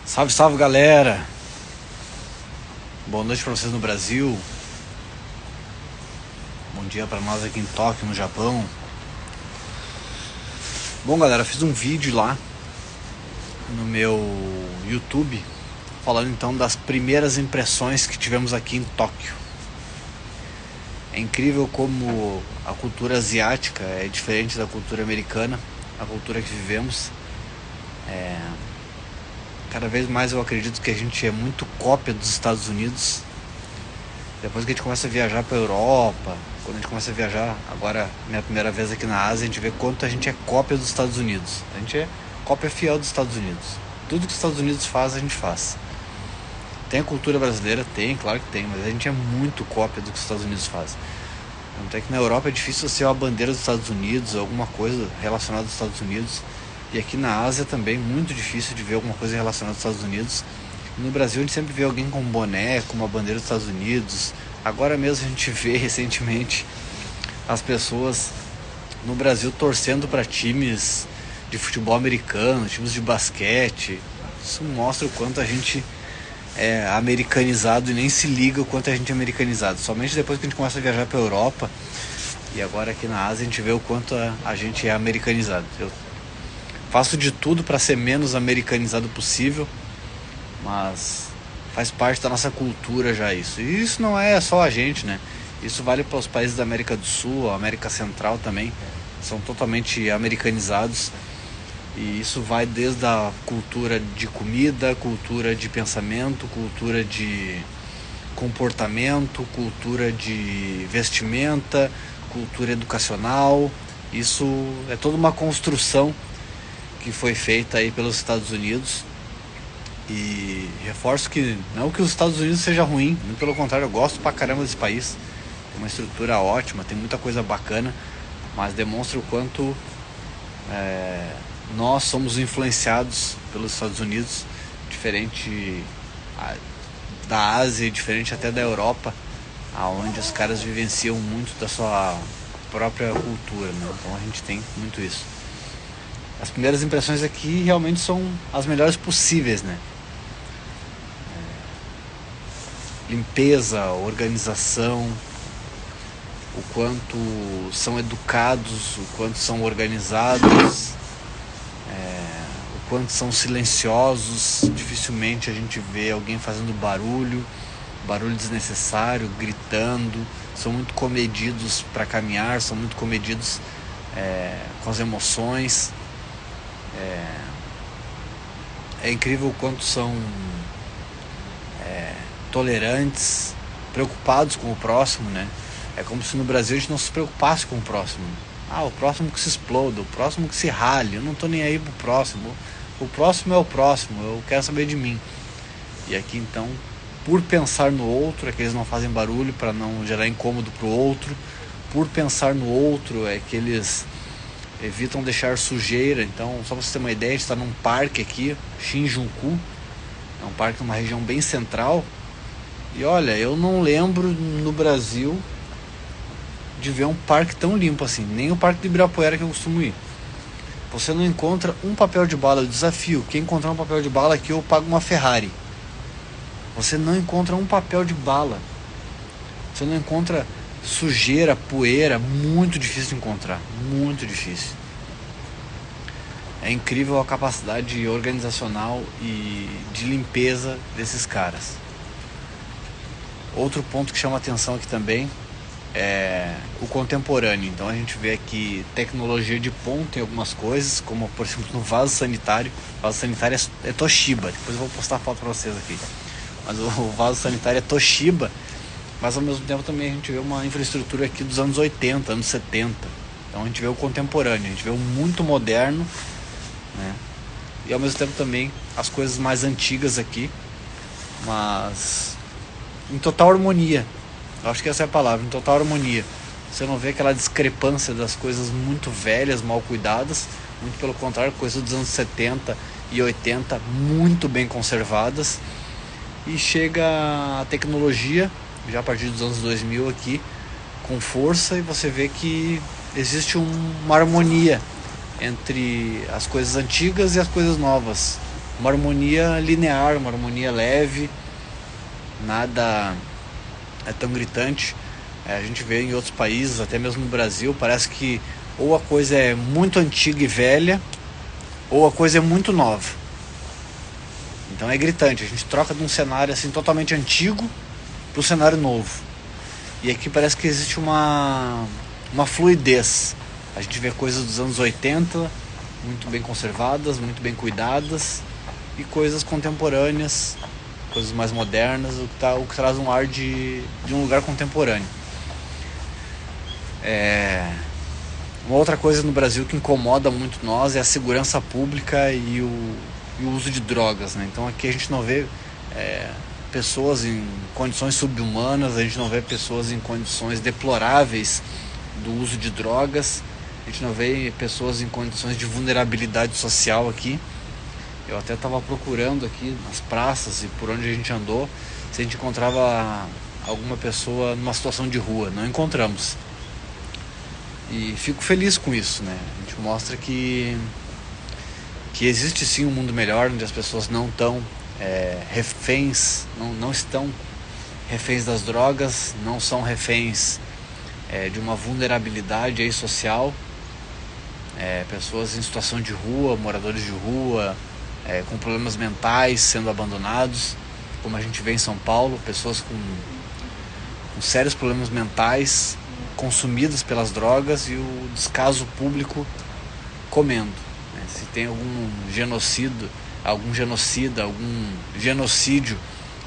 Salve, salve, galera! Boa noite para vocês no Brasil. Bom dia para nós aqui em Tóquio, no Japão. Bom, galera, fiz um vídeo lá no meu YouTube falando então das primeiras impressões que tivemos aqui em Tóquio. É incrível como a cultura asiática é diferente da cultura americana, a cultura que vivemos. Cada vez mais eu acredito que a gente é muito cópia dos Estados Unidos. Depois que a gente começa a viajar para a Europa, quando a gente começa a viajar, agora minha primeira vez aqui na Ásia, a gente vê quanto a gente é cópia dos Estados Unidos. A gente é cópia fiel dos Estados Unidos. Tudo que os Estados Unidos faz, a gente faz. Tem a cultura brasileira? Tem, claro que tem, mas a gente é muito cópia do que os Estados Unidos faz. Tanto é que na Europa é difícil ser uma bandeira dos Estados Unidos, alguma coisa relacionada aos Estados Unidos. E aqui na Ásia também, muito difícil de ver alguma coisa relacionada aos Estados Unidos. E no Brasil a gente sempre vê alguém com um boné, com uma bandeira dos Estados Unidos. Agora mesmo a gente vê recentemente as pessoas no Brasil torcendo para times de futebol americano, times de basquete. Isso mostra o quanto a gente é americanizado e nem se liga o quanto a gente é americanizado. Somente depois que a gente começa a viajar para a Europa e agora aqui na Ásia a gente vê o quanto a gente é americanizado. Eu faço de tudo para ser menos americanizado possível, mas faz parte da nossa cultura já isso. E isso não é só a gente, né? Isso vale para os países da América do Sul, a América Central também, são totalmente americanizados. E isso vai desde a cultura de comida, cultura de pensamento, cultura de comportamento, cultura de vestimenta, cultura educacional. Isso é toda uma construção que foi feita aí pelos Estados Unidos. E reforço que não que os Estados Unidos seja ruim, muito pelo contrário, eu gosto pra caramba desse país. Tem uma estrutura ótima, tem muita coisa bacana, mas demonstra o quanto nós somos influenciados pelos Estados Unidos, diferente da Ásia, diferente até da Europa, aonde os caras vivenciam muito da sua própria cultura, né? Então a gente tem muito isso. As primeiras impressões aqui realmente são as melhores possíveis, né? Limpeza, organização, o quanto são educados, o quanto são organizados, o quanto são silenciosos. Dificilmente a gente vê alguém fazendo barulho desnecessário, gritando. São muito comedidos para caminhar, são muito comedidos com as emoções. É incrível o quanto são tolerantes, preocupados com o próximo, né? É como se no Brasil a gente não se preocupasse com o próximo. O próximo que se exploda, o próximo que se rale, eu não tô nem aí pro próximo. O próximo é o próximo, eu quero saber de mim. E aqui então, por pensar no outro, é que eles não fazem barulho para não gerar incômodo pro outro. Por pensar no outro, é que eles evitam deixar sujeira. Então, só pra você ter uma ideia, a gente está num parque aqui, Shinjuku. É um parque numa região bem central. E olha, eu não lembro no Brasil de ver um parque tão limpo assim. Nem o parque de Ibirapuera que eu costumo ir. Você não encontra um papel de bala. Eu desafio, quem encontrar um papel de bala aqui, eu pago uma Ferrari. Você não encontra um papel de bala. Você não encontra sujeira, poeira. Muito difícil de encontrar. Muito difícil. É incrível a capacidade organizacional e de limpeza desses caras. Outro ponto que chama atenção aqui também é o contemporâneo. Então a gente vê aqui tecnologia de ponta em algumas coisas, como por exemplo no vaso sanitário. O vaso sanitário é Toshiba. Depois eu vou postar a foto para vocês aqui. Mas o vaso sanitário é Toshiba. Mas ao mesmo tempo também a gente vê uma infraestrutura aqui dos anos 80, anos 70. Então a gente vê o contemporâneo, a gente vê o muito moderno, né? E ao mesmo tempo também as coisas mais antigas aqui, mas em total harmonia. Eu acho que essa é a palavra, em total harmonia. Você não vê aquela discrepância das coisas muito velhas, mal cuidadas. Muito pelo contrário, coisas dos anos 70 e 80 muito bem conservadas. E chega a tecnologia, já a partir dos anos 2000 aqui, com força, e você vê que existe uma harmonia entre as coisas antigas e as coisas novas. uma harmonia linear, uma harmonia leve, nada é tão gritante. A gente vê em outros países, até mesmo no Brasil, parece que ou a coisa é muito antiga e velha, ou a coisa é muito nova. Então é gritante, a gente troca de um cenário assim totalmente antigo para o cenário novo. E aqui parece que existe uma fluidez. A gente vê coisas dos anos 80 muito bem conservadas, muito bem cuidadas, e coisas contemporâneas, coisas mais modernas, o que traz um ar de um lugar contemporâneo. Uma outra coisa no Brasil que incomoda muito nós é a segurança pública e o uso de drogas, né? Então aqui a gente não vê pessoas em condições subhumanas, a gente não vê pessoas em condições deploráveis do uso de drogas, a gente não vê pessoas em condições de vulnerabilidade social aqui. Eu até estava procurando aqui nas praças e por onde a gente andou se a gente encontrava alguma pessoa numa situação de rua. Não encontramos. E fico feliz com isso, né? A gente mostra que existe sim um mundo melhor, onde as pessoas não estão reféns, não estão reféns das drogas, não são reféns de uma vulnerabilidade aí social. Pessoas em situação de rua, moradores de rua, com problemas mentais sendo abandonados, como a gente vê em São Paulo, pessoas com sérios problemas mentais consumidas pelas drogas e o descaso público comendo, né? Se tem algum genocídio, algum genocídio,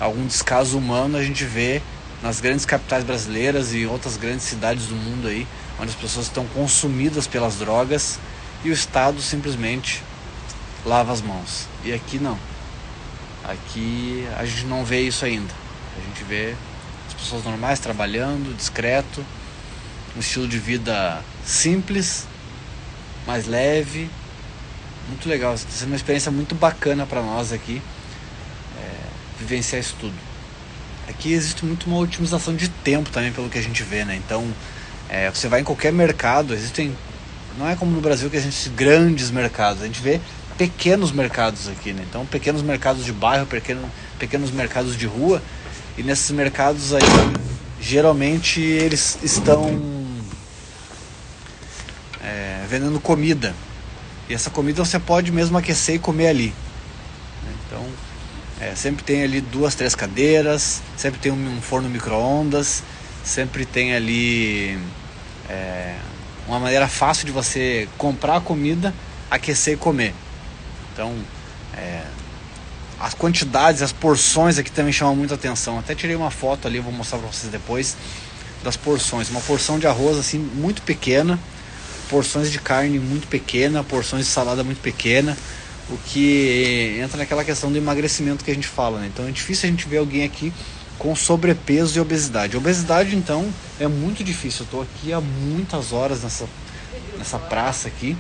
algum descaso humano, a gente vê nas grandes capitais brasileiras e em outras grandes cidades do mundo aí, onde as pessoas estão consumidas pelas drogas e o Estado simplesmente lava as mãos. E aqui não. Aqui a gente não vê isso ainda. A gente vê as pessoas normais trabalhando, discreto, um estilo de vida simples, mais leve, muito legal. Está sendo uma experiência muito bacana para nós aqui, vivenciar isso tudo. Aqui existe muito uma otimização de tempo também, pelo que a gente vê, né? Então, você vai em qualquer mercado, não é como no Brasil que a gente tem grandes mercados, a gente vê pequenos mercados aqui, né? Então, pequenos mercados de bairro, pequenos mercados de rua, e nesses mercados aí, geralmente eles estão vendendo comida, e essa comida você pode mesmo aquecer e comer ali, né? Então, sempre tem ali 2, 3 cadeiras, sempre tem um forno micro-ondas, sempre tem ali uma maneira fácil de você comprar a comida, aquecer e comer. Então, as quantidades, as porções aqui também chamam muita atenção. Até tirei uma foto ali, vou mostrar para vocês depois, das porções. Uma porção de arroz assim muito pequena, porções de carne muito pequena, porções de salada muito pequena, o que entra naquela questão do emagrecimento que a gente fala, né? Então é difícil a gente ver alguém aqui com sobrepeso e obesidade. Obesidade, então, é muito difícil. Eu estou aqui há muitas horas nessa praça aqui,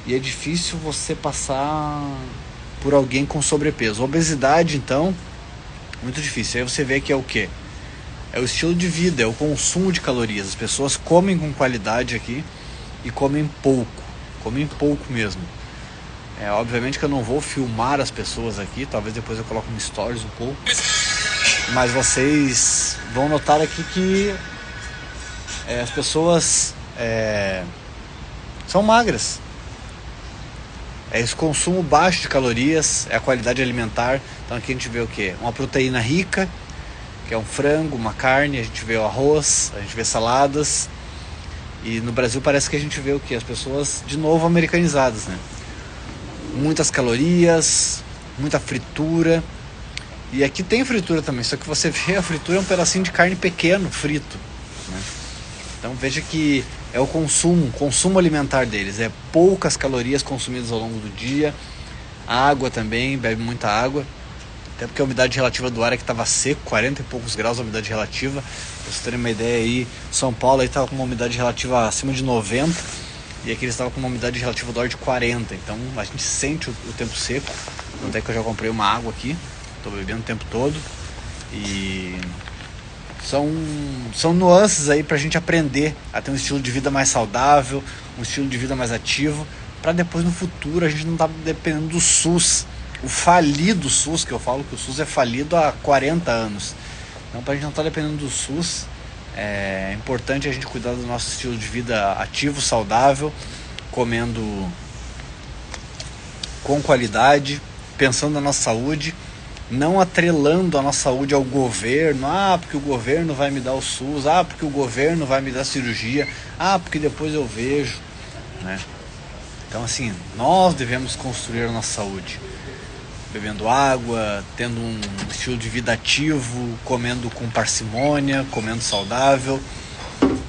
e é difícil você passar por alguém com sobrepeso. Obesidade, então, muito difícil. Aí você vê que é o quê? É o estilo de vida, é o consumo de calorias. As pessoas comem com qualidade aqui e comem pouco mesmo. Obviamente que eu não vou filmar as pessoas aqui, talvez depois eu coloque no stories um pouco, mas vocês vão notar aqui que as pessoas são magras. É esse consumo baixo de calorias, é a qualidade alimentar. Então aqui a gente vê o quê? Uma proteína rica, que é um frango, uma carne, a gente vê o arroz, a gente vê saladas. E no Brasil parece que a gente vê o quê? As pessoas, de novo, americanizadas, né? Muitas calorias, muita fritura. E aqui tem fritura também, só que você vê a fritura é um pedacinho de carne pequeno, frito, né? Então veja que é o consumo alimentar deles, é poucas calorias consumidas ao longo do dia. A água também, bebe muita água, até porque a umidade relativa do ar aqui estava seco, 40 e poucos graus a umidade relativa. Pra vocês terem uma ideia aí, São Paulo estava com uma umidade relativa acima de 90, e aqui eles estavam com uma umidade relativa do ar de 40, então a gente sente o tempo seco. Até que eu já comprei uma água aqui, estou bebendo o tempo todo, e são nuances aí pra gente aprender a ter um estilo de vida mais saudável, um estilo de vida mais ativo, para depois no futuro a gente não estar dependendo do SUS o falido SUS, que eu falo que o SUS é falido há 40 anos. Então, para a gente não estar dependendo do SUS, é importante a gente cuidar do nosso estilo de vida ativo, saudável, comendo com qualidade, pensando na nossa saúde, não atrelando a nossa saúde ao governo. Porque o governo vai me dar o SUS, porque o governo vai me dar cirurgia, porque depois eu vejo, né? Então, assim, nós devemos construir a nossa saúde, bebendo água, tendo um estilo de vida ativo, comendo com parcimônia, comendo saudável.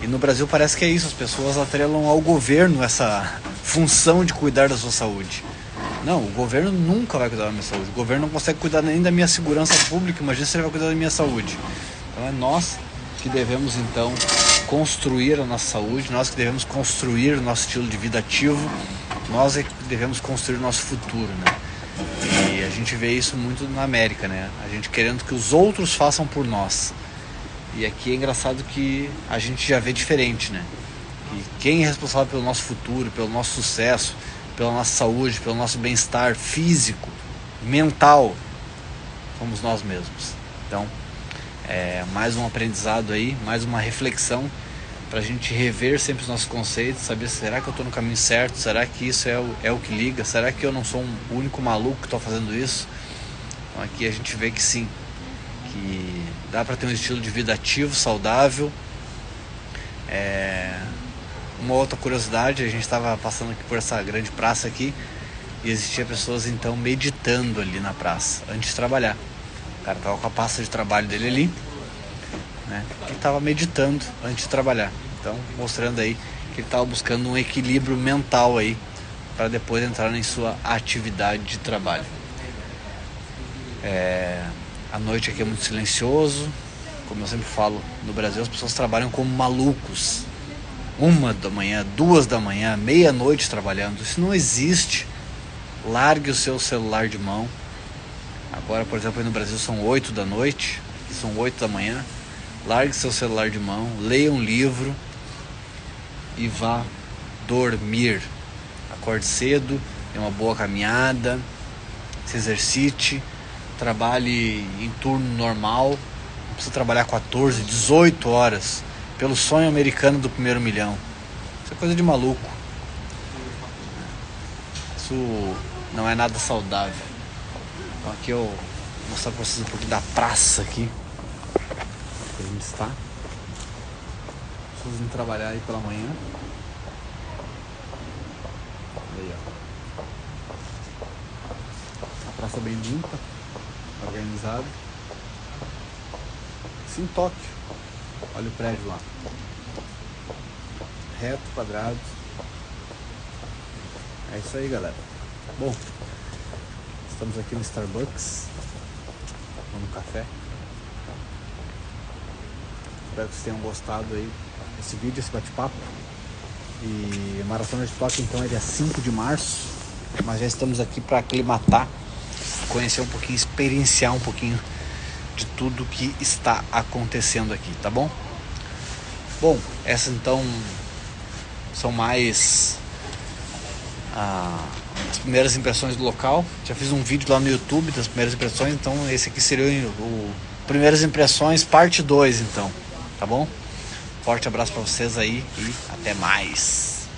E no Brasil parece que é isso, as pessoas atrelam ao governo essa função de cuidar da sua saúde. Não, o governo nunca vai cuidar da minha saúde. O governo não consegue cuidar nem da minha segurança pública, imagina se ele vai cuidar da minha saúde. Então é nós que devemos então construir a nossa saúde, nós que devemos construir o nosso estilo de vida ativo, nós é que devemos construir o nosso futuro, né? E a gente vê isso muito na América, né? A gente querendo que os outros façam por nós. E aqui é engraçado que a gente já vê diferente, né? Que quem é responsável pelo nosso futuro, pelo nosso sucesso, pela nossa saúde, pelo nosso bem-estar físico, mental, somos nós mesmos. Então, mais um aprendizado aí, mais uma reflexão para a gente rever sempre os nossos conceitos, saber, será que eu estou no caminho certo? Será que isso é o que liga? Será que eu não sou o único maluco que estou fazendo isso? Então aqui a gente vê que sim, que dá para ter um estilo de vida ativo, saudável. Uma outra curiosidade, a gente estava passando aqui por essa grande praça aqui e existia pessoas então meditando ali na praça antes de trabalhar. O cara estava com a pasta de trabalho dele ali, né, e estava meditando antes de trabalhar. Então, mostrando aí que ele estava buscando um equilíbrio mental aí para depois entrar em sua atividade de trabalho. A noite aqui é muito silencioso. Como eu sempre falo, no Brasil as pessoas trabalham como malucos. 1 da manhã, 2 da manhã, meia-noite trabalhando. Isso não existe. Largue o seu celular de mão. Agora, por exemplo, aí no Brasil são 8 da noite, aqui são 8 da manhã. Largue seu celular de mão, leia um livro e vá dormir. Acorde cedo, dê uma boa caminhada, se exercite, trabalhe em turno normal, não precisa trabalhar 14, 18 horas pelo sonho americano do primeiro milhão. Isso é coisa de maluco. Isso não é nada saudável. Então aqui eu vou mostrar para vocês um pouquinho da praça aqui que a gente está. As pessoas vão trabalhar aí pela manhã. Aí, ó. A praça bem limpa, organizada. Sim, Tóquio. Olha o prédio lá. Reto, quadrado. É isso aí, galera. Bom, estamos aqui no Starbucks, tomando café. Espero que vocês tenham gostado aí desse vídeo, esse bate-papo. E a Maratona de Tóquio então é dia 5 de março, mas já estamos aqui para aclimatar, conhecer um pouquinho, experienciar um pouquinho de tudo que está acontecendo aqui, tá bom? Bom, essas então são mais as primeiras impressões do local. Já fiz um vídeo lá no YouTube das primeiras impressões, então esse aqui seria o Primeiras Impressões parte 2 então, tá bom? Forte abraço para vocês aí e até mais.